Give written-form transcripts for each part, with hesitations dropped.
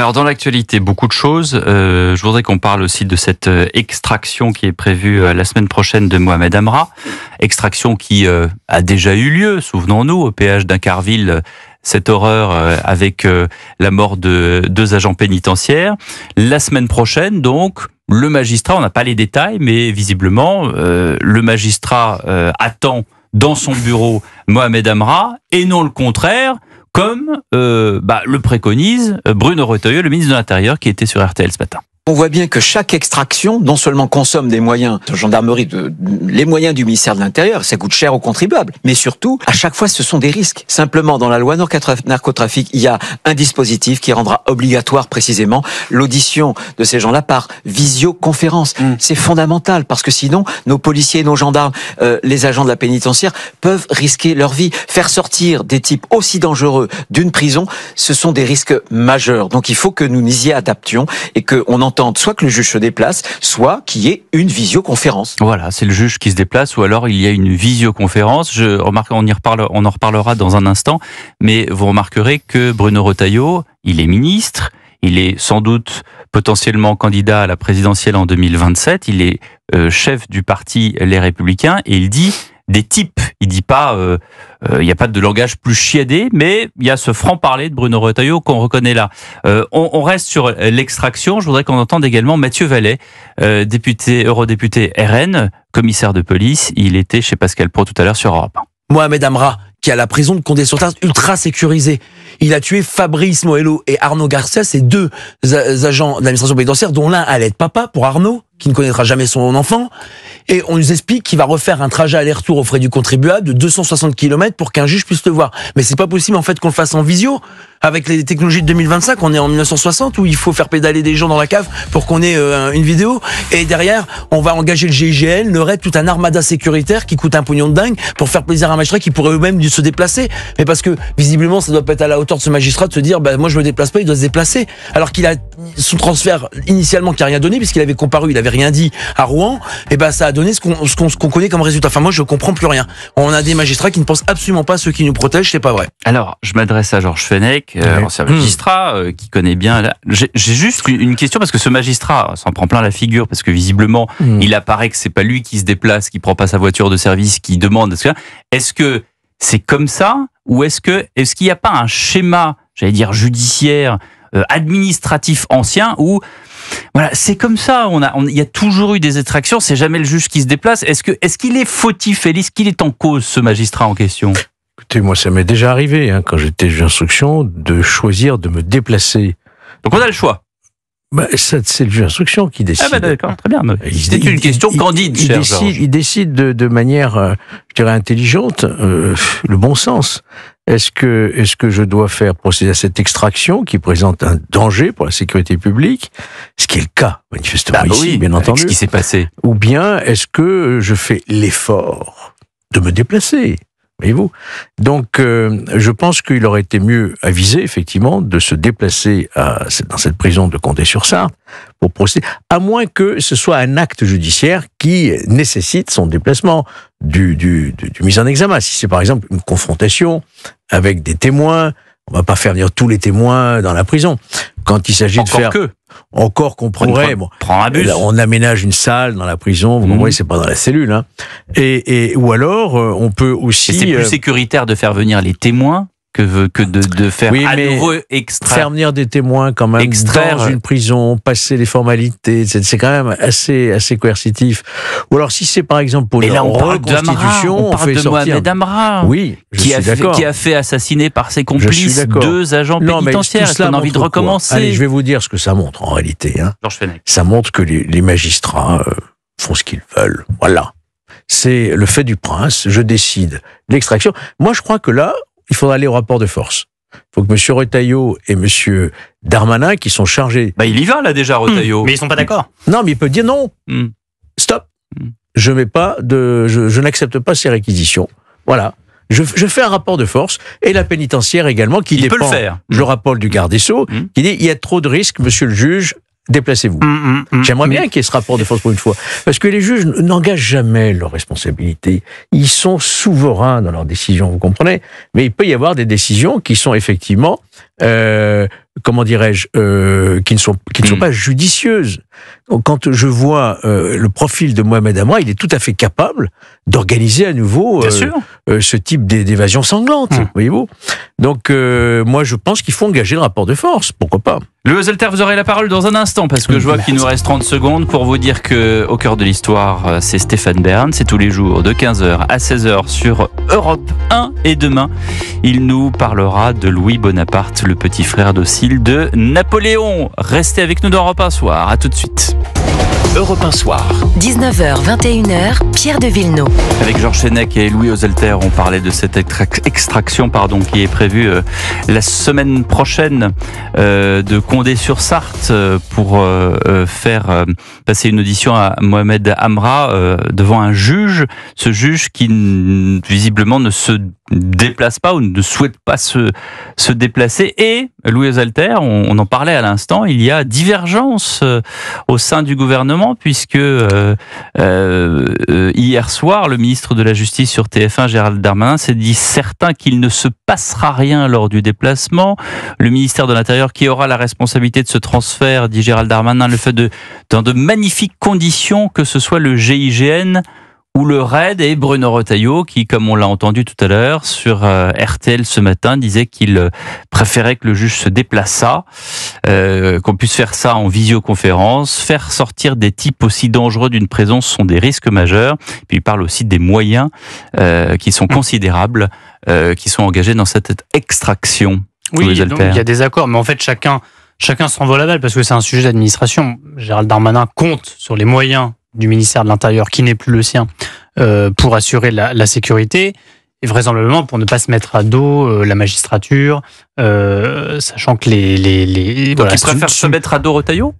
Alors dans l'actualité, beaucoup de choses. Je voudrais qu'on parle aussi de cette extraction qui est prévue la semaine prochaine de Mohamed Amra. Extraction qui a déjà eu lieu, souvenons-nous, au péage d'Incarville, cette horreur avec la mort de 2 agents pénitentiaires. La semaine prochaine, donc, le magistrat, on n'a pas les détails, mais visiblement, le magistrat attend dans son bureau Mohamed Amra, et non le contraire, comme le préconise Bruno Retailleau, le ministre de l'Intérieur, qui était sur RTL ce matin. On voit bien que chaque extraction, non seulement consomme des moyens de gendarmerie, les moyens du ministère de l'Intérieur, ça coûte cher aux contribuables, mais surtout, à chaque fois, ce sont des risques. Simplement, dans la loi narcotrafic, il y a un dispositif qui rendra obligatoire précisément l'audition de ces gens-là par visioconférence. C'est fondamental, parce que sinon, nos policiers, nos gendarmes, les agents de la pénitentiaire peuvent risquer leur vie. Faire sortir des types aussi dangereux d'une prison, ce sont des risques majeurs. Donc il faut que nous nous y adaptions et qu'on entende soit que le juge se déplace, soit qu'il y ait une visioconférence. Voilà, c'est le juge qui se déplace, ou alors il y a une visioconférence. Je remarque, on en reparlera dans un instant, mais vous remarquerez que Bruno Retailleau, il est ministre, il est sans doute potentiellement candidat à la présidentielle en 2027, il est chef du parti Les Républicains, et il dit des types. Il dit pas, il n'y a pas de langage plus chiadé, mais il y a ce franc-parler de Bruno Retailleau qu'on reconnaît là. On reste sur l'extraction. Je voudrais qu'on entende également Mathieu Vallet, eurodéputé RN, commissaire de police. Il était chez Pascal Praud tout à l'heure sur Europe 1. Mohamed Amra, qui a la prison de Condé-sur-Sarthe ultra sécurisée. Il a tué Fabrice Moello et Arnaud Garcia, ces 2 agents de l'administration pénitentiaire, dont l'un allait être papa pour Arnaud, qui ne connaîtra jamais son enfant. Et on nous explique qu'il va refaire un trajet aller-retour aux frais du contribuable de 260 km pour qu'un juge puisse le voir. Mais c'est pas possible en fait qu'on le fasse en visio. Avec les technologies de 2025, on est en 1960 où il faut faire pédaler des gens dans la cave pour qu'on ait une vidéo. Et derrière, on va engager le GIGN, le RAID, tout un armada sécuritaire qui coûte un pognon de dingue pour faire plaisir à un magistrat qui pourrait eux-mêmes se déplacer. Mais parce que visiblement, ça doit pas être à la hauteur de ce magistrat de se dire, moi je me déplace pas, il doit se déplacer. Alors qu'il a son transfert initialement qui a rien donné puisqu'il avait comparu, il avait rien dit à Rouen. Et ça a donné ce qu'on connaît comme résultat. Enfin moi je comprends plus rien. On a des magistrats qui ne pensent absolument pas à ceux qui nous protègent, c'est pas vrai. Alors je m'adresse à Georges Fenech, ancien magistrat qui connaît bien. J'ai juste une question parce que ce magistrat s'en prend plein la figure parce que visiblement il apparaît que c'est pas lui qui se déplace, qui prend pas sa voiture de service, qui demande. Est-ce que c'est comme ça ou est-ce qu'il n'y a pas un schéma, j'allais dire judiciaire, administratif ancien où voilà, c'est comme ça. Il y a toujours eu des extractions. C'est jamais le juge qui se déplace. Est-ce qu'il est fautif, Élise, qu'il est en cause, ce magistrat en question? Écoutez, moi, ça m'est déjà arrivé, quand j'étais juge d'instruction, de choisir de me déplacer. Donc on a le choix. C'est le juge d'instruction qui décide. D'accord, très bien. C'était une question candide, cher Georges. Il décide de manière, je dirais, intelligente, le bon sens. Est-ce que je dois faire procéder à cette extraction qui présente un danger pour la sécurité publique, ce qui est le cas, manifestement ici, bien entendu. Ce qui s'est passé. Ou bien est-ce que je fais l'effort de me déplacer? Voyez-vous. Donc, je pense qu'il aurait été mieux avisé, effectivement, de se déplacer dans cette prison de Condé-sur-Sarthe pour procéder, à moins que ce soit un acte judiciaire qui nécessite son déplacement du mise en examen. Si c'est par exemple une confrontation avec des témoins, on va pas faire venir tous les témoins dans la prison. Quand il s'agit encore qu'on pourrait, prend un bus. On aménage une salle dans la prison, vous comprenez, c'est pas dans la cellule, ou alors on peut aussi. Et c'est plus sécuritaire de faire venir les témoins que de faire à nouveau extraire. Faire venir des témoins quand même dans une prison, passer les formalités, c'est quand même assez coercitif. Ou alors si c'est par exemple pour une reconstitution, on fait sortir Mohamed Amra, oui, qui a fait assassiner par ses complices 2 agents pénitentiaires. Est-ce qu'on a envie de recommencer? Allez, je vais vous dire ce que ça montre en réalité. Georges Fenech. Ça montre que les magistrats font ce qu'ils veulent. Voilà. C'est le fait du prince. Je décide l'extraction. Moi, je crois que là, il faudra aller au rapport de force. Il faut que M. Retailleau et M. Darmanin, qui sont chargés... il y va là déjà, Retailleau. Mais ils sont pas d'accord. Non, mais il peut dire non. Stop. Je n'accepte pas ces réquisitions. Voilà. Je fais un rapport de force, et la pénitentiaire également, qui dépend, peut le faire. Je rappelle du garde des Sceaux, qui dit, il y a trop de risques, monsieur le juge, déplacez-vous. J'aimerais bien qu'il y ait ce rapport de force pour une fois. Parce que les juges n'engagent jamais leurs responsabilités. Ils sont souverains dans leurs décisions, vous comprenez? Mais il peut y avoir des décisions qui sont effectivement comment dirais-je, qui ne sont pas judicieuses. Quand je vois le profil de Mohamed Amra, il est tout à fait capable d'organiser à nouveau ce type d'évasion sanglante, voyez-vous. Donc, moi, je pense qu'il faut engager le rapport de force, pourquoi pas. Louis Oselter, vous aurez la parole dans un instant, parce que je vois qu'il nous reste 30 secondes pour vous dire que Au cœur de l'histoire, c'est Stéphane Bern, c'est tous les jours de 15h à 16h sur Europe 1, et demain, il nous parlera de Louis Bonaparte, le petit frère docile de Napoléon. Restez avec nous dans Europe 1 Soir, à tout de suite. Europe 1 Soir. 19h, 21h, Pierre de Villeneuve. Avec Georges Fenech et Louis Oselter, on parlait de cette extraction qui est prévue la semaine prochaine de Condé-sur-Sarthe pour faire passer une audition à Mohamed Amra devant un juge. Ce juge qui visiblement ne se déplace pas ou ne souhaite pas se déplacer. Et Louis Oselter, on en parlait à l'instant, il y a divergence au sein du gouvernement puisque hier soir, le ministre de la Justice sur TF1, Gérald Darmanin, s'est dit certain qu'il ne se passera rien lors du déplacement. Le ministère de l'Intérieur qui aura la responsabilité de ce transfert, dit Gérald Darmanin, le fait dans de magnifiques conditions, que ce soit le GIGN ou le RAID, et Bruno Retailleau qui, comme on l'a entendu tout à l'heure sur RTL ce matin, disait qu'il préférait que le juge se déplaçât, qu'on puisse faire ça en visioconférence. Faire sortir des types aussi dangereux d'une prison sont des risques majeurs. Puis il parle aussi des moyens qui sont considérables, qui sont engagés dans cette extraction. Oui, donc il y a des accords, mais en fait chacun se renvoie la balle parce que c'est un sujet d'administration. Gérald Darmanin compte sur les moyens du ministère de l'Intérieur, qui n'est plus le sien, pour assurer la sécurité, et vraisemblablement pour ne pas se mettre à dos la magistrature, sachant que Donc il préfère se mettre à dos Retailleau ?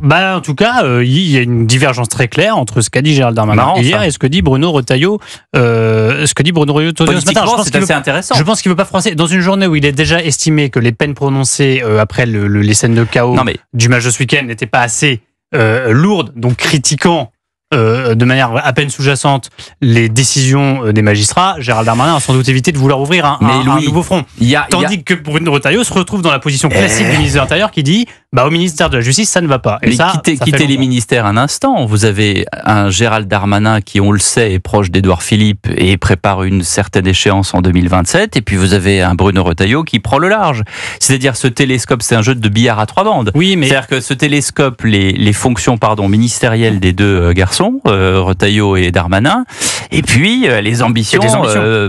En tout cas, il y a une divergence très claire entre ce qu'a dit Gérald Darmanin hier et ce que dit Bruno Retailleau. Ce matin. C'est assez intéressant. Je pense qu'il ne veut pas froisser. Dans une journée où il est déjà estimé que les peines prononcées après les scènes de chaos du match de ce week-end n'étaient pas assez lourdes, donc critiquant de manière à peine sous-jacente les décisions des magistrats, Gérald Darmanin a sans doute évité de vouloir ouvrir un nouveau front. Tandis que Bruno Retailleau se retrouve dans la position classique du ministre de l'Intérieur qui dit au ministère de la Justice, ça ne va pas. Et quittez les ministères un instant. Vous avez un Gérald Darmanin qui, on le sait, est proche d'Édouard Philippe et prépare une certaine échéance en 2027. Et puis vous avez un Bruno Retailleau qui prend le large. C'est-à-dire ce télescope, c'est un jeu de billard à 3 bandes. Oui, mais c'est-à-dire que ce télescope, les fonctions ministérielles des deux garçons, Retailleau et Darmanin, et puis les ambitions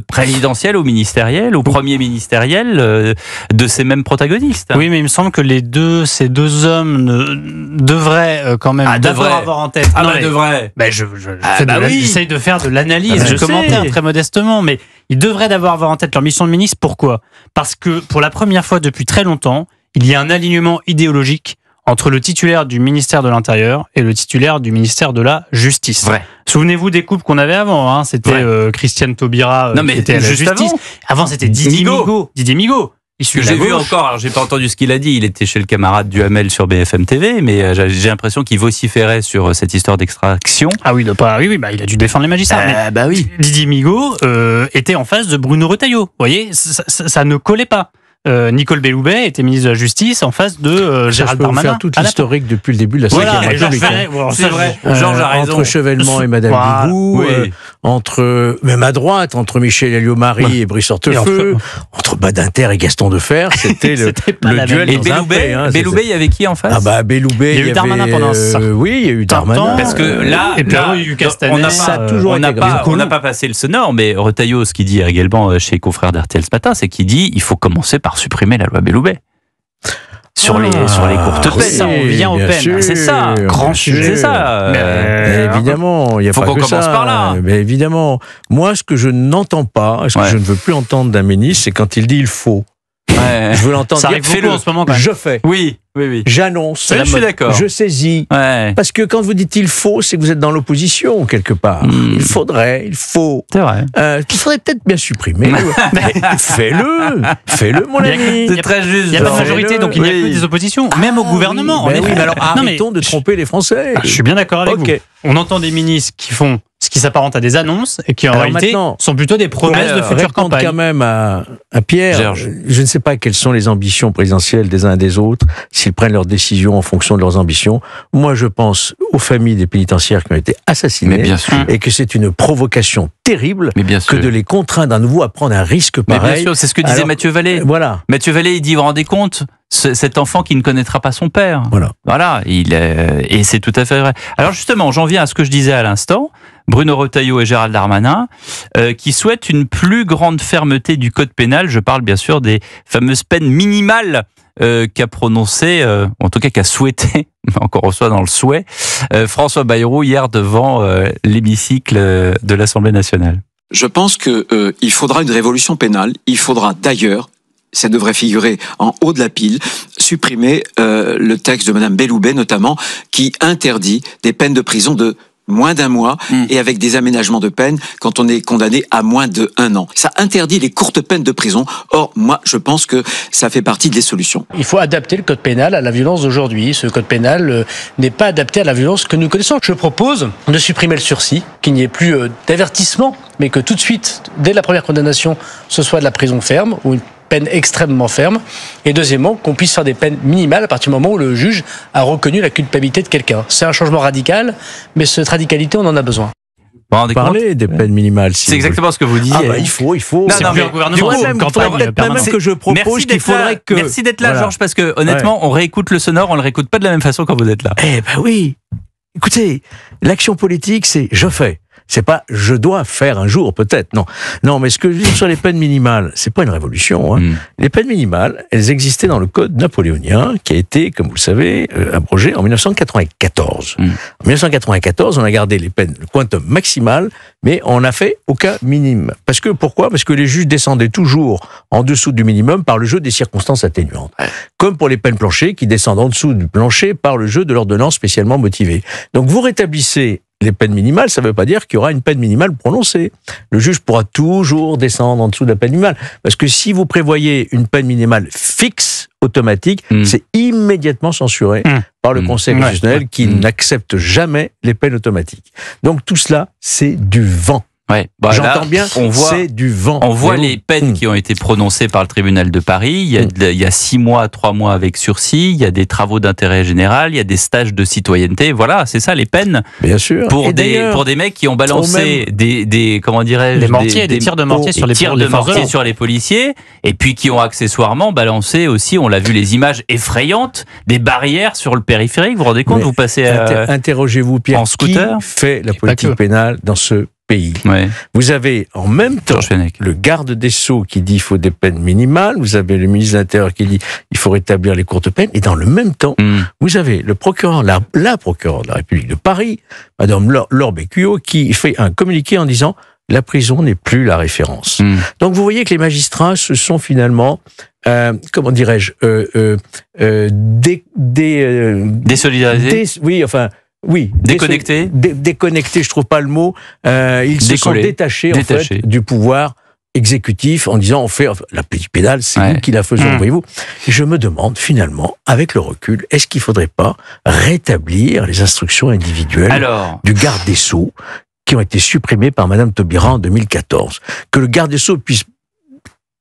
présidentielles ou ministérielles ou premier ministériel de ces mêmes protagonistes. Oui, mais il me semble que ces deux hommes devraient quand même avoir en tête. Devraient. J'essaye de faire de l'analyse, du commentaire très modestement, mais ils devraient avoir en tête leur mission de ministre. Pourquoi ? Parce que pour la première fois depuis très longtemps, il y a un alignement idéologique entre le titulaire du ministère de l'Intérieur et le titulaire du ministère de la Justice. Ouais. Souvenez-vous des couples qu'on avait avant. C'était Christiane Taubira qui était à la Justice. Avant, c'était Didier Migaud. Que j'ai vu encore, alors j'ai pas entendu ce qu'il a dit, il était chez le camarade Duhamel sur BFM TV, mais j'ai l'impression qu'il vociférait sur cette histoire d'extraction. Il a dû défendre les magistrats. Didier Migaud était en face de Bruno Retailleau. Vous voyez, ça ne collait pas. Nicole Belloubet était ministre de la Justice en face de Gérald Darmanin. Je peux vous faire toute l'historique depuis le début de la 5e République. C'est vrai, Georges a raison. Entre Chevènement et Madame Guigou, même à droite, entre Michel Alliot-Marie et Brice Hortefeux, entre Badinter et Gaston Defferre, c'était le duel et dans un pré. Belloubet, il y avait qui en face ? Belloubet, il y a eu Darmanin pendant ça. Oui, il y a eu Darmanin. Parce que là, il y a eu Castanet. On n'a pas passé le sonore, mais Retailleau, ce qu'il dit également chez Confrères d'RTL ce matin, c'est qu'il dit il faut commencer par supprimer la loi Belloubet. Sur les courtes peines. Ça, on vient aux peines. C'est ça. Grand sujet. C'est ça. Évidemment, il faut qu'on commence par là. Mais évidemment. Moi, ce que je n'entends pas, ce que je ne veux plus entendre d'un ministre, c'est quand il dit il faut. Je veux l'entendre dire fais-le en ce moment. Je fais. Oui. J'annonce. Je suis d'accord. Je saisis. Parce que quand vous dites il faut, c'est que vous êtes dans l'opposition quelque part. Il faut. C'est vrai. Il faudrait peut-être bien supprimer. Fais-le, mon ami. C'est très juste. Il n'y a pas de majorité, donc il n'y a que des oppositions, même au gouvernement. Mais alors arrêtons de tromper les Français. Je suis bien d'accord avec vous. On entend des ministres qui font ce qui s'apparentent à des annonces et qui en Alors réalité sont plutôt des promesses de futures campagnes. Quand même à Pierre, Georges. je ne sais pas quelles sont les ambitions présidentielles des uns et des autres, s'ils prennent leurs décisions en fonction de leurs ambitions. Moi, je pense aux familles des pénitentiaires qui ont été assassinées, Mais bien sûr. et que c'est une provocation terrible Mais bien sûr. que de les contraindre à nouveau à prendre un risque Mais pareil. bien sûr, c'est ce que disait Alors, Mathieu Vallée. Voilà. Mathieu Vallée, il dit, vous vous rendez compte, cet enfant qui ne connaîtra pas son père. Voilà. Et c'est tout à fait vrai. Alors justement, j'en viens à ce que je disais à l'instant. Bruno Retailleau et Gérald Darmanin, qui souhaitent une plus grande fermeté du code pénal. Je parle bien sûr des fameuses peines minimales qu'a prononcé, en tout cas qu'a souhaité, encore une fois dans le souhait, François Bayrou hier devant l'hémicycle de l'Assemblée nationale. Je pense que il faudra une révolution pénale. Il faudra d'ailleurs, ça devrait figurer en haut de la pile, supprimer le texte de Madame Belloubet notamment, qui interdit des peines de prison de moins d'1 mois et avec des aménagements de peine quand on est condamné à moins d'1 an. Ça interdit les courtes peines de prison. Or, moi, je pense que ça fait partie des solutions. Il faut adapter le code pénal à la violence d'aujourd'hui. Ce code pénal n'est pas adapté à la violence que nous connaissons. Je propose de supprimer le sursis, qu'il n'y ait plus d'avertissement, mais que tout de suite, dès la première condamnation, ce soit de la prison ferme ou une peine extrêmement ferme. Et deuxièmement, qu'on puisse faire des peines minimales à partir du moment où le juge a reconnu la culpabilité de quelqu'un. C'est un changement radical, mais cette radicalité, on en a besoin. Parler des peines minimales. C'est exactement ce que vous disiez. Ah bah, il faut. C'est plus un gouvernement, c'est une campagne permanente. Que je propose qu'il faudrait que... Merci d'être là, Georges, parce que honnêtement, on réécoute le sonore, on le réécoute pas de la même façon quand vous êtes là. Eh ben oui. Écoutez, l'action politique, c'est je fais. C'est pas je dois faire un jour, peut-être. Non, mais ce que je dis sur les peines minimales, c'est pas une révolution. Les peines minimales, elles existaient dans le code napoléonien, qui a été, comme vous le savez, abrogé en 1994. En 1994, on a gardé les peines, le quantum maximal, mais on n'a fait aucun minimum. Pourquoi ? Parce que les juges descendaient toujours en dessous du minimum par le jeu des circonstances atténuantes. Comme pour les peines planchers, qui descendent en dessous du plancher par le jeu de l'ordonnance spécialement motivée. Donc vous rétablissez les peines minimales, ça ne veut pas dire qu'il y aura une peine minimale prononcée. Le juge pourra toujours descendre en dessous de la peine minimale. Parce que si vous prévoyez une peine minimale fixe, automatique, c'est immédiatement censuré par le Conseil constitutionnel qui n'accepte jamais les peines automatiques. Donc tout cela, c'est du vent. Ouais. J'entends bien, c'est du vent. On voit les peines qui ont été prononcées par le tribunal de Paris. Il y a 6 mois, 3 mois avec sursis. Il y a des travaux d'intérêt général. Il y a des stages de citoyenneté. Voilà, c'est ça les peines. Bien sûr. Pour des mecs qui ont balancé des comment dirais-je, des mortiers, des tirs de mortier sur les policiers, et puis qui ont accessoirement balancé aussi. On l'a vu les images effrayantes des barrières sur le périphérique. Vous vous rendez compte ? Vous passez interrogez-vous, Pierre, en scooter. Qui fait la politique pénale dans ce pays. Vous avez en même temps le garde des Sceaux qui dit qu'il faut des peines minimales, vous avez le ministre de l'Intérieur qui dit qu'il faut rétablir les courtes peines, et dans le même temps, vous avez le procureur, la procureure de la République de Paris, Madame Laure Bécuot, qui fait un communiqué en disant la prison n'est plus la référence. Donc vous voyez que les magistrats se sont finalement comment dirais-je désolidarisés. Déconnectés. Déconnectés, je trouve pas le mot. Ils se sont détachés. En fait, du pouvoir exécutif en disant on fait la politique pénale, c'est nous qui la faisons, voyez-vous. Et je me demande finalement, avec le recul, est-ce qu'il faudrait pas rétablir les instructions individuelles du garde des Sceaux qui ont été supprimées par Madame Taubira en 2014, que le garde des Sceaux puisse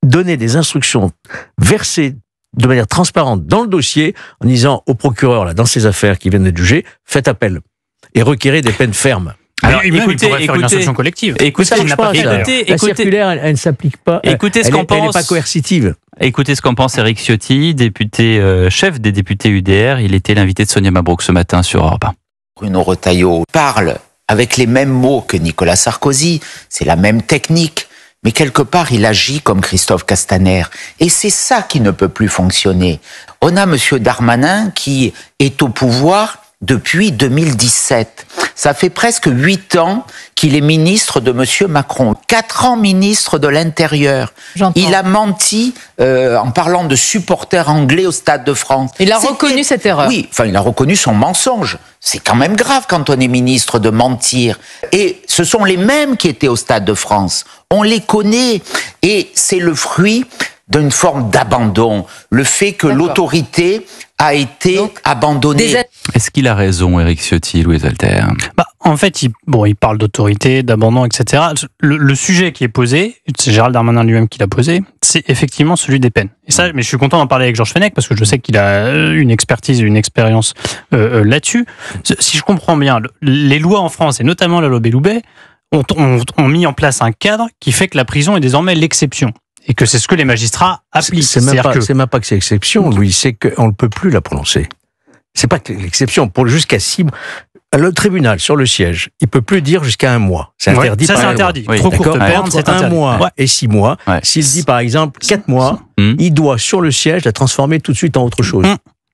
donner des instructions versées de manière transparente dans le dossier, en disant au procureur, là, dans ces affaires qui viennent d'être jugées, faites appel et requérez des peines fermes. Alors, écoutez, faire une instruction collective. La circulaire, elle ne s'applique pas. Écoutez ce qu'en pense. Elle n'est pas coercitive. Écoutez ce qu'en pense Éric Ciotti, député, chef des députés UDR. Il était l'invité de Sonia Mabrouk ce matin sur Europe 1. Bruno Retailleau parle avec les mêmes mots que Nicolas Sarkozy. C'est la même technique. Mais quelque part, il agit comme Christophe Castaner. Et c'est ça qui ne peut plus fonctionner. On a monsieur Darmanin qui est au pouvoir depuis 2017. Ça fait presque 8 ans qu'il est ministre de monsieur Macron. 4 ans ministre de l'Intérieur. Il a menti en parlant de supporters anglais au Stade de France. Il a reconnu cette erreur. Oui, il a reconnu son mensonge. C'est quand même grave quand on est ministre de mentir. Et ce sont les mêmes qui étaient au Stade de France. On les connaît. Et c'est le fruit d'une forme d'abandon. Le fait que l'autorité a été abandonnée. Est-ce qu'il a raison, Éric Ciotti, Louise Alter ? En fait, il parle d'autorité, d'abandon, etc. Le sujet qui est posé, c'est Gérald Darmanin lui-même qui l'a posé, c'est effectivement celui des peines. Et ça, mais je suis content d'en parler avec Georges Fenech parce que je sais qu'il a une expertise, une expérience là-dessus. Si je comprends bien, les lois en France, et notamment la loi Belloubet, ont mis en place un cadre qui fait que la prison est désormais l'exception. Et que c'est ce que les magistrats appliquent. C'est même pas que c'est exception, Louis, c'est qu'on ne peut plus la prononcer. C'est pas que l'exception. Pour jusqu'à 6 mois. Le tribunal, sur le siège, il peut plus dire jusqu'à 1 mois. C'est interdit par la loi. Ça, c'est interdit. Oui. Trop courte peine, c'est interdit. 1 mois et 6 mois. Ouais. S'il dit, par exemple, 4 mois, il doit, sur le siège, la transformer tout de suite en autre chose.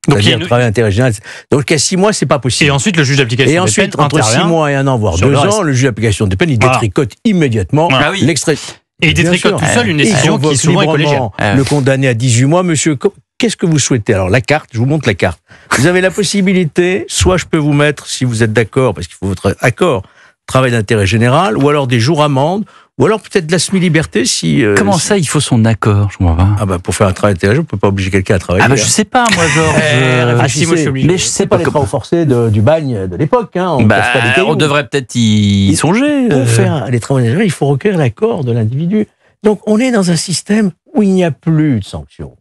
Donc, il y a un travail d'intérêt général. Donc, à 6 mois, c'est pas possible. Et ensuite, le juge d'application des peines intervient. Entre 6 mois et 1 an, voire 2 ans, le juge d'application des peines, il détricote immédiatement l'extrait. Et il détricote tout seul une décision qui souvent est collégiale. Le condamné à 18 mois, monsieur, qu'est-ce que vous souhaitez? Alors, la carte, je vous montre la carte. Vous avez la possibilité, soit je peux vous mettre, si vous êtes d'accord, parce qu'il faut votre accord, travail d'intérêt général, ou alors des jours amende, ou alors peut-être de la semi-liberté si... Comment ça, il faut son accord? Je comprends pas. Pour faire un travail d'intérêt, on peut pas obliger quelqu'un à travailler. Je sais pas, moi, Georges. Mais je sais pas les travaux forcés du bagne de l'époque. On devrait peut-être y songer. Pour faire les travaux d'intérêt, il faut recueillir l'accord de l'individu. Donc, on est dans un système où il n'y a plus de sanctions.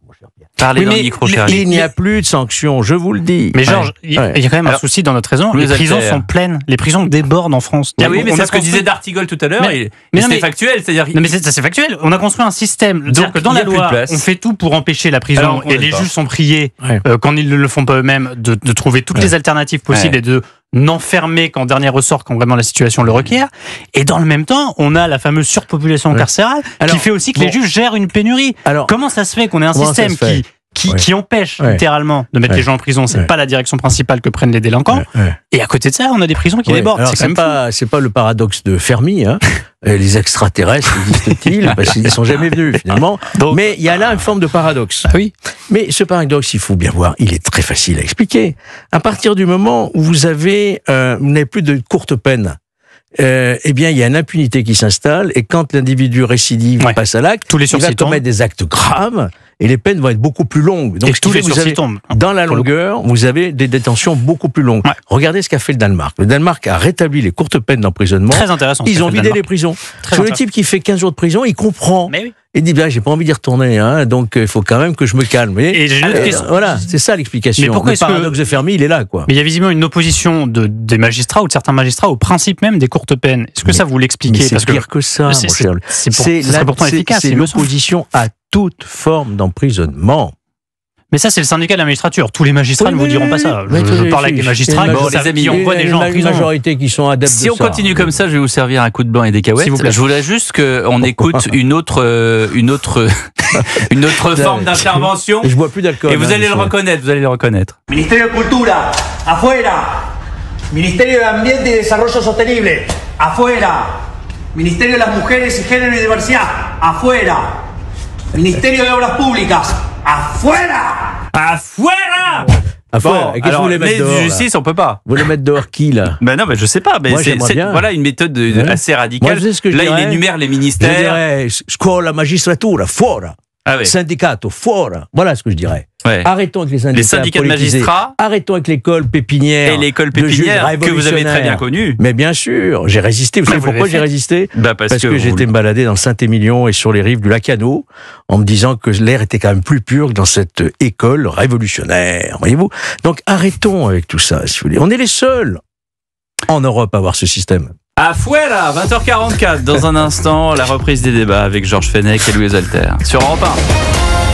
Parlez dans le micro, chérie. Il n'y a plus de sanctions, je vous le dis. Mais Georges, il y a quand même un souci dans notre raison. Les prisons sont pleines. Les prisons débordent en France. Oui, mais c'est ce que disait Dartigol tout à l'heure. Mais c'est factuel. C'est factuel. On a construit un système. C'est-à-dire que dans la loi, on fait tout pour empêcher la prison. Et les juges sont priés, quand ils ne le font pas eux-mêmes, de trouver toutes les alternatives possibles et de n'enfermer qu'en dernier ressort quand vraiment la situation le requiert. Et dans le même temps, on a la fameuse surpopulation carcérale qui fait aussi que les juges gèrent une pénurie. Comment ça se fait qu'on ait un système qui empêche littéralement de mettre les gens en prison? C'est pas la direction principale que prennent les délinquants. Et à côté de ça, on a des prisons qui débordent. Alors, c'est pas le paradoxe de Fermi. Les extraterrestres existent-ils? Parce qu'ils ne sont jamais venus finalement. Mais il y a là une forme de paradoxe. Oui. Mais ce paradoxe, il faut bien voir, il est très facile à expliquer. À partir du moment où vous n'avez plus de courte peine, eh bien, il y a une impunité qui s'installe, et quand l'individu récidive passe à l'acte, il va commettre des actes graves, et les peines vont être beaucoup plus longues. Donc, tous les sursis tombent. Dans la longueur, vous avez des détentions beaucoup plus longues. Regardez ce qu'a fait le Danemark. Le Danemark a rétabli les courtes peines d'emprisonnement. Très intéressant. Ils ont vidé les prisons. Sur le type qui fait 15 jours de prison, il comprend. Mais oui. Il dit, j'ai pas envie d'y retourner, donc il faut quand même que je me calme. Et j'ai une autre question. Voilà, c'est ça l'explication. Mais pourquoi le paradoxe de Fermi, il est là, quoi. Mais il y a visiblement une opposition des magistrats ou de certains magistrats au principe même des courtes peines. Est-ce que ça vous l'expliquez? C'est pire que ça, mon cher. C'est pourtant efficace. C'est l'opposition à toute forme d'emprisonnement. Mais ça, c'est le syndicat de la magistrature. Tous les magistrats ne vous diront pas ça. Je parle avec des magistrats les amis, on voit des gens en prison. Une majorité qui sont adeptes de ça. Si on continue comme ça, je vais vous servir un coup de blanc et des cacahuètes. Je voulais juste qu'on écoute une autre forme d'intervention. Je bois plus d'alcool. Et vous allez le reconnaître, Ministerio de Cultura, afuera. Ministerio de Ambiente y Desarrollo Sostenible, afuera. Ministerio de las Mujeres y Género y Diversidad, afuera. Ministerio de Obras Públicas, afuera. Afuera. Bon, qu'est-ce que vous voulez mettre dehors? De justice, on peut pas. Vous voulez mettre dehors qui, là? Non, mais je sais pas. Mais c'est voilà une méthode assez radicale. Moi, je sais ce que je dirais. Il énumère les ministères. Je dirais scuola magistratura, fuora. Syndicato, fuora. Voilà ce que je dirais. Arrêtons avec les syndicats de magistrats. Arrêtons avec l'école pépinière. Et l'école pépinière que vous avez très bien connue. Mais bien sûr, j'ai résisté. Vous savez pourquoi j'ai résisté? Parce que j'étais me balader dans le Saint-Émilion et sur les rives du lac Hanau, en me disant que l'air était quand même plus pur que dans cette école révolutionnaire. Voyez-vous? Donc arrêtons avec tout ça, si vous voulez. On est les seuls en Europe à avoir ce système. Afuera, 20h44. Dans un instant, la reprise des débats avec Georges Fenech et Louis Alter sur Europe 1.